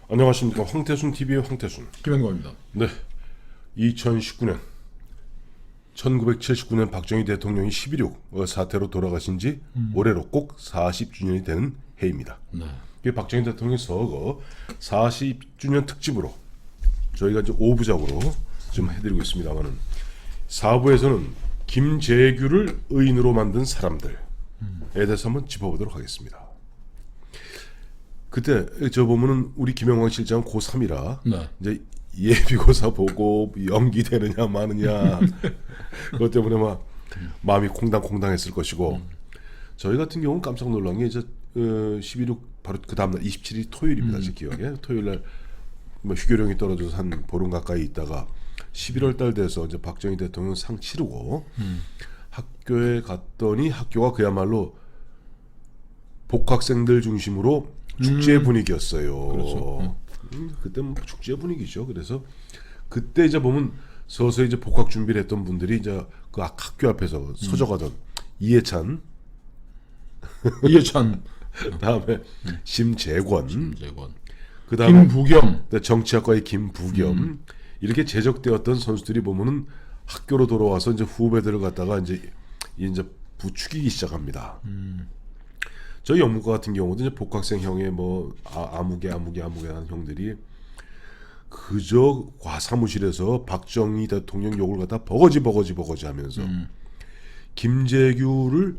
안녕하십니까. 황태순 TV의 황태순. 김현광입니다. 네, 2019년 1979년 박정희 대통령이 11.6 사태로 돌아가신 지 올해로 꼭 40주년이 되는 해입니다. 네. 이 박정희 대통령 서거 40주년 특집으로 저희가 이제 5부작으로 좀 해드리고 있습니다만은 4부에서는 김재규를 의인으로 만든 사람들에 대해서 한번 짚어보도록 하겠습니다. 그때 저 보면은 우리 김영광 실장 고3이라 네. 이제 예비고사 보고 연기되느냐 마느냐 그것 때문에 막 마음이 콩당콩당했을 것이고 저희 같은 경우는 깜짝 놀란 게 이제 11.6 바로 그 다음날 27일 토요일입니다. 제 기억에 토요일날 뭐 휴교령이 떨어져서 한 보름 가까이 있다가 11월 달 돼서 이제 박정희 대통령 상 치르고 학교에 갔더니 학교가 그야말로 복학생들 중심으로 축제 분위기였어요. 그렇죠. 그때 뭐 축제 분위기죠. 그래서 그때 이제 보면 서서히 이제 복학 준비를 했던 분들이 이제 그 학교 앞에서 서져가던 이해찬, 다음에 심재권, 그다음에 김부겸, 정치학과의 김부겸 이렇게 제적되었던 선수들이 보면은 학교로 돌아와서 이제 후배들을 갖다가 이제 부추기기 시작합니다. 저희 영문과 같은 경우도 이제 복학생 형의 뭐 아무개 하는 형들이 그저 과사무실에서 박정희 대통령 욕을 갖다 버거지 하면서 김재규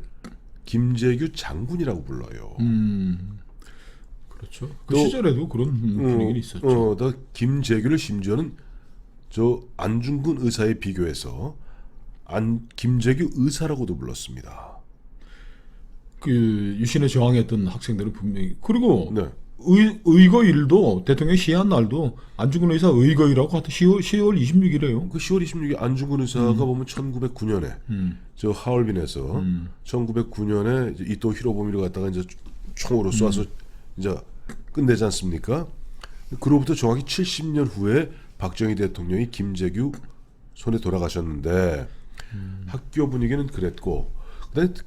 장군이라고 불러요. 그렇죠. 그 시절에도 그런 분위기는 있었죠. 또 김재규를 심지어는 저 안중근 의사에 비교해서 김재규 의사라고도 불렀습니다. 그 유신에 저항했던 학생들은 분명히 그리고 네. 의거일도 대통령 시해한 날도 안중근 의사 의거일하고 하여튼 10월 26일에요. 그 10월 26일 안중근 의사가 보면 1909년에 저 하얼빈에서 1909년에 이제 이토 히로부미를 갖다가 이제 총으로 쏴서 이제 끝내지 않습니까? 그로부터 정확히 70년 후에 박정희 대통령이 김재규 손에 돌아가셨는데 학교 분위기는 그랬고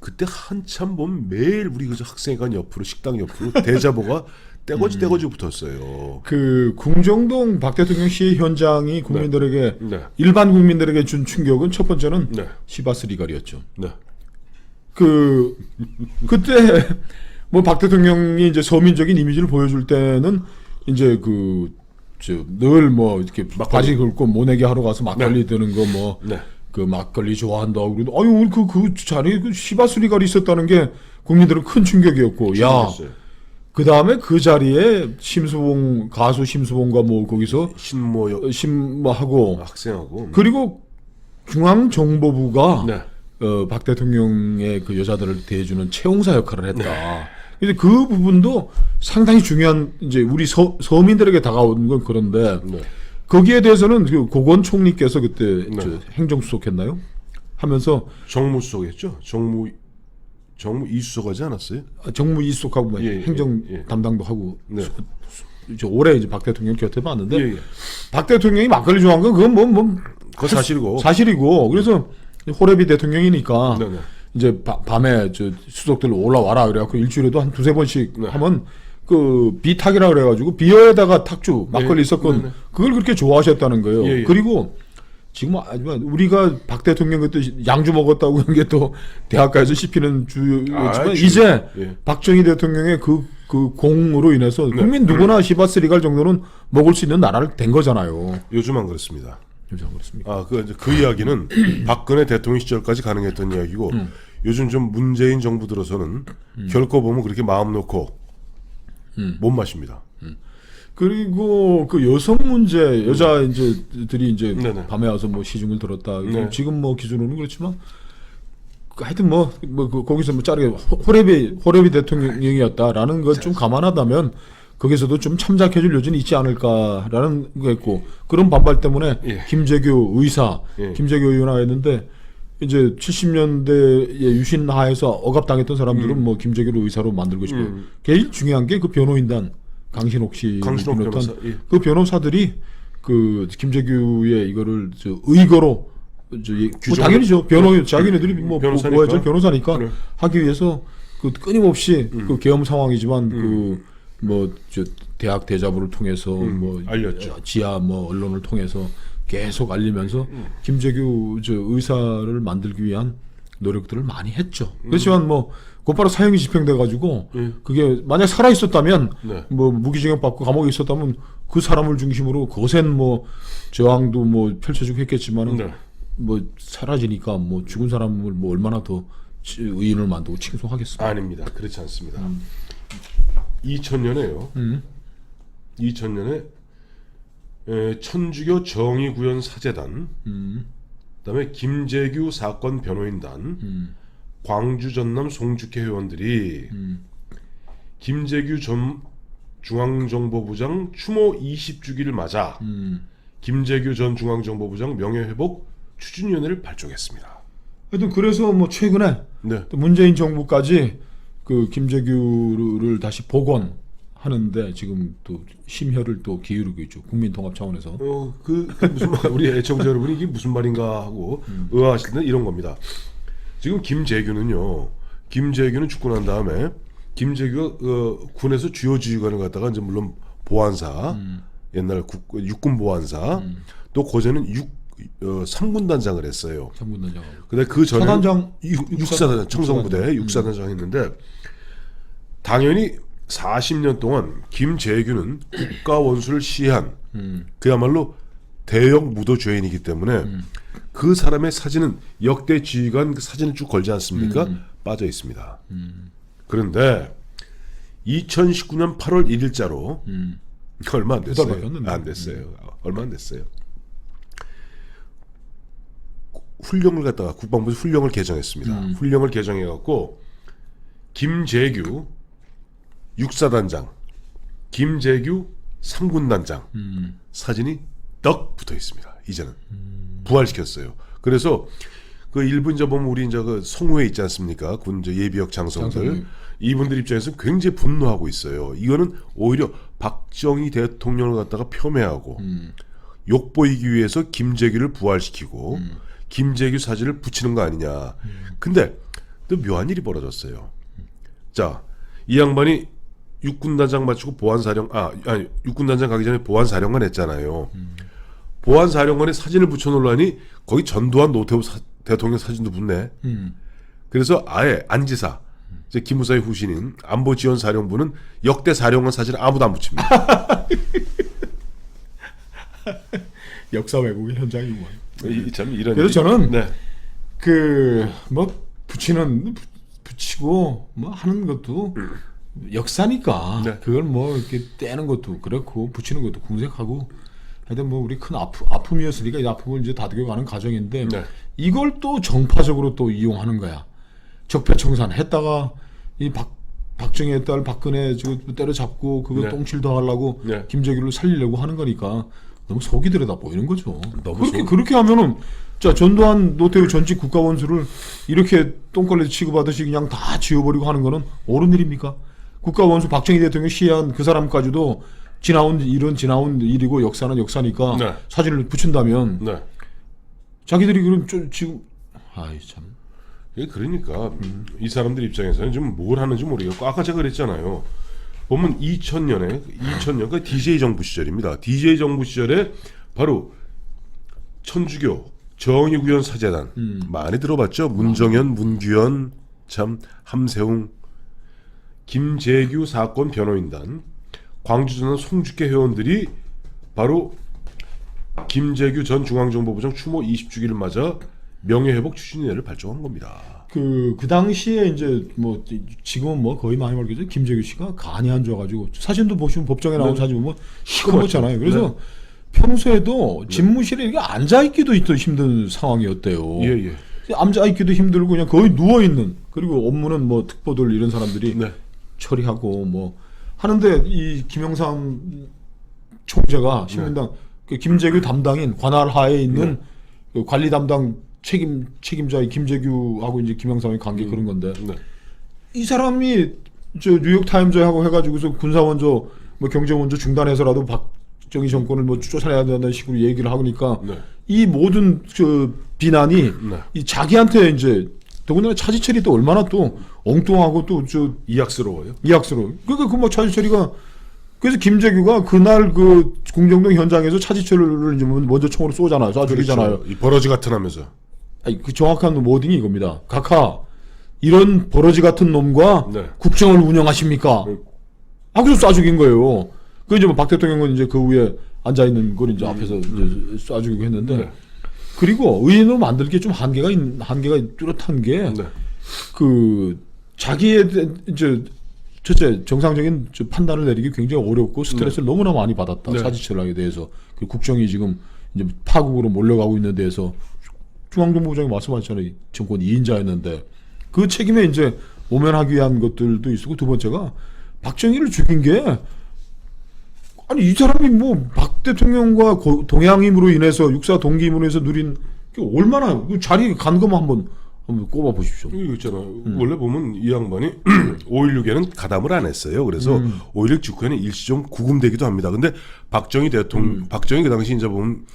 그때 한참 보면 매일 우리 그 학생회관 옆으로 식당 옆으로 대자보가 떼거지 붙었어요. 그 궁정동 박 대통령 시해 현장이 국민들에게 네. 일반 국민들에게 준 충격은 첫 번째는 네. 시바스 리갈이었죠. 네. 그때 뭐 박 대통령이 이제 서민적인 이미지를 보여줄 때는 이제 늘 뭐 이렇게 바지 긁고 모내기 하러 가서 막걸리 드는 거 뭐 그 막걸리 좋아한다고 그러도 아유 그 자리에 그 시바스 리갈이 있었다는 게 국민들은 큰 충격이었고 그 다음에 그 자리에 가수 심수봉과 뭐 거기서 신모하고 학생하고 그리고 중앙정보부가 네. 박 대통령의 그 여자들을 대해주는 채용사 역할을 했다. 근데 그 부분도 상당히 중요한 이제 우리 서민들에게 다가오는 건 그런데 거기에 대해서는 그 고건 총리께서 그때 행정수석했나요? 하면서 정무수석이었죠. 정무 이수석 하지 않았어요? 정무 이수석하고 행정 담당도 하고 이제 올해 이제 박 대통령 곁에 봤는데 박 대통령이 막걸리 좋아한 건 그건 그거 사실이고 그래서 호레비 대통령이니까 이제 밤에 저 수석들 올라와라 그래갖고 일주일에도 한 두세 번씩 하면 그 비탁이라 그래가지고 비어에다가 탁주 막걸리 섞은 그걸 그렇게 좋아하셨다는 거예요. 그리고 지금 우리가 박 대통령 그때 양주 먹었다고 하는 게 또 대학가에서 씹히는 주였지만 이제 박정희 대통령의 그 공으로 인해서 국민 누구나 시바스 리갈 정도는 먹을 수 있는 나라를 된 거잖아요. 요즘 안 그렇습니다. 요즘 안 그렇습니까? 그 이야기는 박근혜 대통령 시절까지 가능했던 이야기고 요즘 좀 문재인 정부 들어서는 결코 보면 그렇게 마음 놓고 못 마십니다. 그리고 그 여성 문제 여자들이 이제 밤에 와서 뭐 시중을 들었다. 지금 뭐 기준으로는 그렇지만 하여튼 거기서 뭐 자르게 호레비 대통령이었다라는 걸 좀 감안하다면 거기서도 좀 참작해줄 여지는 있지 않을까라는 거 있고 그런 반발 때문에 김재규 의원을 했는데 이제 70년대에 유신하에서 억압당했던 사람들은 뭐 김재규를 의사로 만들고 싶어요. 제일 중요한 게 그 변호인단 강신옥 비롯한 그 변호사들이 그 김재규의 이거를 의거로 뭐 당연히죠. 자기네들이 변호사니까 하기 위해서 그 끊임없이 그 계엄 상황이지만 대학 대자보를 통해서 뭐 알렸죠. 지하 뭐 언론을 통해서 계속 알리면서 김재규 저 의사를 만들기 위한 노력들을 많이 했죠. 그렇지만 뭐 곧바로 사형이 집행돼 가지고 그게 만약 살아 있었다면 네. 뭐 무기징역 받고 감옥에 있었다면 그 사람을 중심으로 거센 뭐 저항도 뭐 펼쳐지고 했겠지만은 네. 뭐 사라지니까 뭐 죽은 사람을 뭐 얼마나 더 의인을 만들고 칭송하겠습니까? 아닙니다. 그렇지 않습니다. 2000년에요. 2000년에 천주교 정의구현 사재단, 그다음에 김재규 사건 변호인단, 광주 전남 송주회 회원들이 김재규 전 중앙정보부장 추모 20주기를 맞아 김재규 전 중앙정보부장 명예회복 추진위원회를 발족했습니다. 하여튼 그래서 뭐 최근에 네. 또 문재인 정부까지 그 김재규를 다시 복원하는데 지금 또 심혈을 또 기울이고 있죠. 국민통합 차원에서. 그 무슨 말, 우리 애청자 여러분이 이게 무슨 말인가 하고 의아하실 때는 이런 겁니다. 지금 김재규는 죽고 난 다음에 김재규가 군에서 주요 지휘관을 갖다가 이제 물론 보안사 옛날 육군 보안사 또 고전은 3군단장을 했어요. 3군단장. 근데 그 전에 사단장, 육사단장 청성부대 육사단장 했는데 당연히 40년 동안 김재규는 국가 원수를 시해한 그야말로 대형 무도 죄인이기 때문에 그 사람의 사진은 역대 지휘관 그 사진을 쭉 걸지 않습니까? 빠져 있습니다. 그런데 2019년 8월 1일자로 얼마 안 됐어요. 안 됐어요. 얼마 안 됐어요. 훈령을 갖다가 국방부 훈령을 개정했습니다. 훈령을 개정해 갖고 김재규 육사단장, 김재규 3군단장 사진이 떡 붙어 있습니다. 이제는 부활시켰어요. 그래서 그 일본 이제 보면 우리 이제 그 성우회 있지 않습니까? 군 이제 예비역 장성들 이분들 입장에서 굉장히 분노하고 있어요. 이거는 오히려 박정희 대통령을 갖다가 폄훼하고 욕보이기 위해서 김재규를 부활시키고 김재규 사진을 붙이는 거 아니냐. 근데 또 묘한 일이 벌어졌어요. 자, 이 양반이 육군단장 마치고 육군단장 가기 전에 보안사령관 했잖아요. 보안사령관에 사진을 붙여놓으려니 거기 전두환 노태우 대통령 사진도 붙네. 그래서 아예 안지사 이제 기무사의 후신인 안보지원사령부는 역대 사령관 사진 아무도 안 붙입니다. 역사 왜곡의 현장이구만. 참 이런. 그래서 저는 네. 그 뭐 붙이고 뭐 하는 것도 역사니까 네. 그걸 뭐 이렇게 떼는 것도 그렇고 붙이는 것도 궁색하고 하여튼 뭐 우리 큰 아픔이었으니까 이 아픔을 이제 다독여가는 과정인데 네. 이걸 또 정파적으로 또 이용하는 거야. 적폐청산 했다가 이 박정희의 딸 박근혜 때려잡고 그거 네. 똥칠 더 하려고 네. 김재규를 살리려고 하는 거니까 너무 속이 들여다 보이는 거죠. 너무 그렇게 하면은 자 전두환 노태우 전직 국가원수를 이렇게 똥걸레 취급하듯이 그냥 다 지워버리고 하는 거는 옳은 일입니까? 국가원수 박정희 대통령 시해한 그 사람까지도 지나온 일이고 역사는 역사니까 네. 사진을 붙인다면 네. 자기들이 그럼 지금 아이 참. 그러니까 이 사람들 입장에서는 좀 뭘 하는지 모르겠고 아까 제가 그랬잖아요. 보면 2000년 그 DJ 정부 시절입니다. DJ 정부 시절에 바로 천주교 정의구현 사재단 많이 들어봤죠. 문정현, 문규현, 참 함세웅, 김재규 사건 변호인단, 광주전남 송주회 회원들이 바로 김재규 전 중앙정보부장 추모 20주기를 맞아 명예회복 추진위원회를 발족한 겁니다. 그 당시에 이제 뭐 지금은 뭐 거의 많이 모르겠죠. 김재규 씨가 간이 안 좋아가지고 사진도 보시면 법정에 나온 사진 보면 시커멓잖아요. 그래서 네. 평소에도 집무실에 이렇게 앉아 있기도 힘든 상황이었대요. 예. 앉아 있기도 힘들고 그냥 거의 누워 있는 그리고 업무는 뭐 특보들 이런 사람들이 네. 처리하고 뭐 하는데 이 김영삼 총재가 신민당 그 김재규 담당인 관할 하에 있는 그 관리 담당 책임자의 김재규하고 이제 김영삼의 관계 그런 건데 이 사람이 저 뉴욕 타임즈하고 해가지고서 군사 원조 뭐 경제 원조 중단해서라도 박정희 정권을 뭐 쫓아내야 된다는 식으로 얘기를 하니까 이 모든 그 비난이 이 자기한테 이제 더군다나 차지철이 또 얼마나 또 엉뚱하고 또 저 이악스러워요. 그러니까 그 뭐 차지철이가 그래서 김재규가 그날 그 궁정동 현장에서 차지철을 이제 먼저 총으로 쏘잖아요. 쏴 죽이잖아요. 그렇죠. 이 버러지 같은 하면서. 아니, 그 정확한 워딩이 이겁니다. 각하, 이런 버러지 같은 놈과 네. 국정을 운영하십니까? 그래서 쏴 죽인 거예요. 그 이제 뭐 박 대통령은 이제 그 위에 앉아 있는 걸 이제 앞에서 이제 쏴 죽이고 했는데, 네. 그리고 의인으로 만들기에 좀 한계가 뚜렷한 게, 네. 그 자기에 이제 첫째 정상적인 판단을 내리기 굉장히 어렵고 스트레스를 너무나 많이 받았다. 네. 차지철학에 대해서 그 국정이 지금 이제 파국으로 몰려가고 있는 데에서 중앙정보부장이 말씀하셨잖아요. 정권 2인자였는데 그 책임에 이제 모면하기 위한 것들도 있었고, 두 번째가 박정희를 죽인 게 아니 이 사람이 뭐 박 대통령과 동양임으로 인해서 육사 동기임으로 해서 누린 게 얼마나 그 자리에 간 것만 한번 꼽아 보십시오. 이거 있잖아요. 원래 보면 이 양반이 5.16에는 가담을 안 했어요. 그래서 5.16 직후에는 일시종 구금되기도 합니다. 근데 박정희 대통령, 박정희 그 당시 이제 보면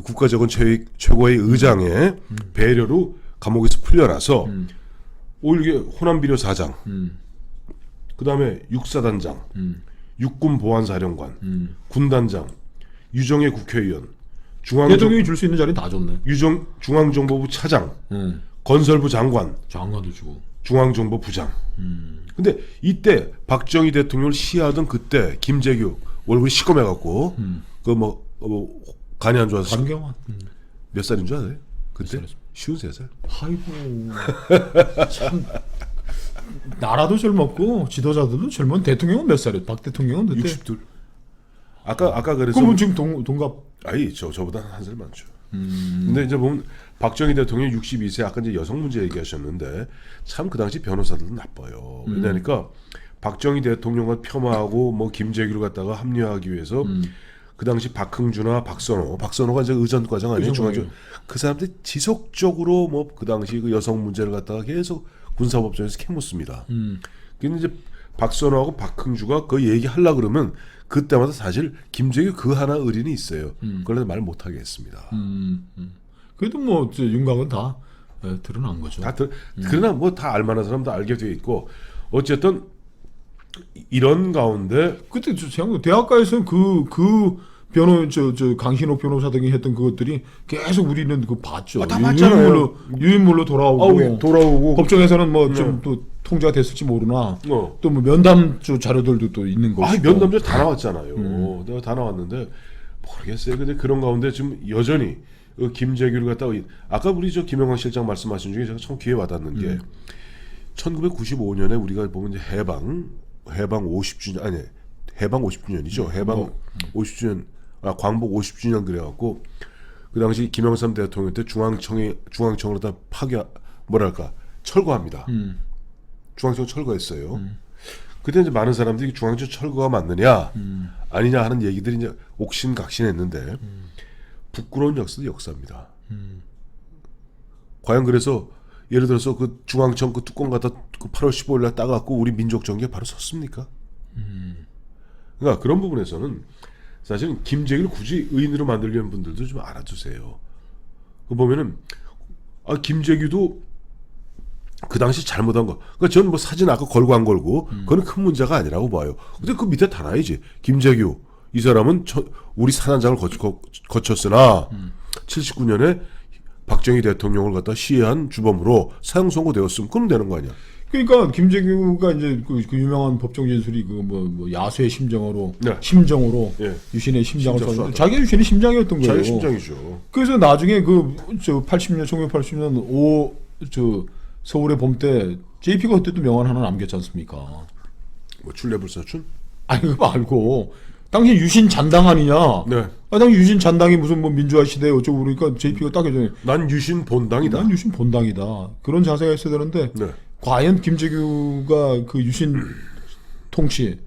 국가정원 최고의 의장의 배려로 감옥에서 풀려나서 5.16의 호남비료 사장, 그 다음에 육사단장, 육군보안사령관, 군단장, 유정의 국회의원, 대통령이 줄 수 있는 자리 다 줬네. 중앙정보부 차장, 건설부 장관, 장관도 주고. 중앙정보부장. 근데 이때 박정희 대통령을 시해하던 그때 김재규 얼굴이 시꺼매갖고 그 뭐 간이 안 좋아서 간경화. 몇 살인 줄 알아요? 그때 살이었습니까? 53살. 아이고 참 나라도 젊었고 지도자들도 젊은. 대통령은 몇 살이에요? 박 대통령은 그때 62. 아까 그래서 그러면 지금 동갑. 아니 저보다 한 살 많죠. 근데 이제 보면 박정희 대통령 62세. 아까 이제 여성 문제 얘기하셨는데 참 그 당시 변호사들도 나빠요. 왜냐니까 박정희 대통령을 폄하하고 뭐 김재규를 갖다가 합리화하기 위해서 그 당시 박흥주나 박선호가 이제 의전과장 아니에요? 중앙정. 그 사람들이 지속적으로 뭐 그 당시 그 여성 문제를 갖다가 계속 군사법정에서 캐묻습니다. 근데 이제 박선호하고 박흥주가 그 얘기하려 그러면 그때마다 사실 김재규 그 하나 의리는 있어요. 그걸 말 못하게 했습니다. 그래도 뭐 윤곽은 다 드러난 거죠. 그러나 뭐 다 알만한 사람 다 알게 돼 있고 어쨌든 이런 가운데 그때 제가 대학가에서는 그 변호 저 강신호 변호사 등이 했던 그것들이 계속 우리는 그 봤죠. 다 봤잖아요. 유인물로 돌아오고 돌아오고 법정에서는 뭐 좀 또 통제가 됐을지 모르나 또 뭐 면담 자료들도 또 있는 것이고. 면담자 다 나왔잖아요. 내가 다 나왔는데 모르겠어요. 근데 그런 가운데 지금 여전히 김재규를 갖다가 아까 우리 김영광 실장 말씀하신 중에 제가 참 귀에 와닿는 게 1995년에 우리가 보면 이제 해방 50주년 아니 해방 50주년이죠. 해방 50주년 광복 50주년 그래갖고 그 당시 김영삼 대통령 때 중앙청을 다 철거합니다. 중앙청 철거했어요. 그때 이제 많은 사람들이 중앙청 철거가 맞느냐 아니냐 하는 얘기들이 이제 옥신각신했는데 부끄러운 역사도 역사입니다. 과연 그래서 예를 들어서 그 중앙청 그 뚜껑 갖다 그 8월 15일날 따갖고 우리 민족 정기에 바로 섰습니까? 그러니까 그런 부분에서는 사실은 김재규를 굳이 의인으로 만들려는 분들도 좀 알아두세요. 그 보면은 김재규도 그 당시 잘못한 거. 그러니까 저는 뭐 사진 아까 걸고 안 걸고 그건 큰 문제가 아니라고 봐요. 근데 그 밑에 달아야지. 김재규 이 사람은 우리 산안장을 거쳤으나 79년에 박정희 대통령을 갖다 시해한 주범으로 사형 선고되었으면 그럼 되는 거 아니야? 그러니까 김재규가 이제 그 유명한 법정 진술이 그 뭐 야수의 심정으로 유신의 심장을 썼는데 자기가 유신의 심장이었던 거예요. 자기 심장이죠. 그래서 나중에 그 80년 1980년 서울의 봄 때 JP가 그때도 명언 하나 남겼지 않습니까? 뭐 출래불사춘? 아니 그거 말고 당시 유신 잔당 아니냐? 네. 당시 유신 잔당이 무슨 뭐 민주화 시대에 어쩌고 그러니까 JP가 딱 해줘. 난 유신 본당이다. 난 유신 본당이다. 그런 자세가 있어야 되는데 과연 김재규가 그 유신 통치의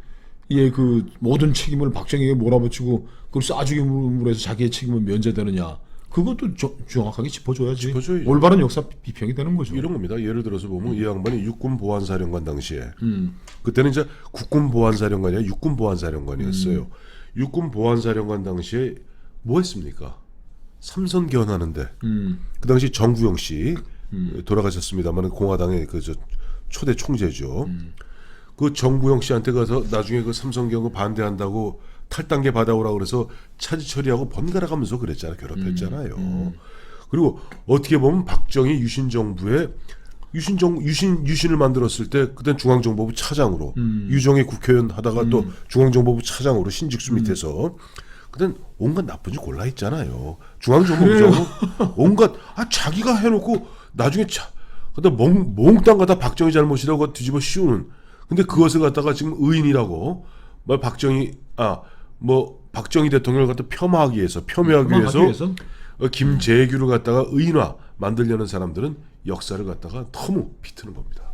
그 모든 책임을 박정희에게 몰아붙이고 그걸 쏴죽임으로 해서 자기의 책임을 면제되느냐? 그것도 정확하게 짚어줘야지. 올바른 역사 비평이 되는 거죠. 이런 겁니다. 예를 들어서 보면 이 양반이 육군보안사령관 당시에 그때는 이제 국군보안사령관이 아니라 육군보안사령관이었어요. 육군보안사령관 당시에 뭐 했습니까? 삼선견하는데 그 당시 정구영 씨 돌아가셨습니다만 공화당의 그 초대 총재죠. 그 정부영 씨한테 가서 나중에 그 삼성경고 반대한다고 탈당계 받아오라 그래서 차지 처리하고 번갈아 가면서 그랬잖아. 괴롭혔잖아요. 그리고 어떻게 보면 박정희 유신 정부의 유신을 만들었을 때 그땐 중앙정보부 차장으로 유정희 국회의원 하다가 또 중앙정보부 차장으로 신직수 밑에서 그땐 온갖 나쁜 짓 골라 있잖아요. 중앙정보부장으로 온갖 자기가 해놓고 나중에 근데 몽땅 갖다 박정희 잘못이라고 뒤집어 씌우는. 근데 그것을 갖다가 지금 의인이라고 박정희 대통령을 갖다 폄하하기 위해서 김재규를 갖다가 의인화 만들려는 사람들은 역사를 갖다가 너무 비트는 겁니다.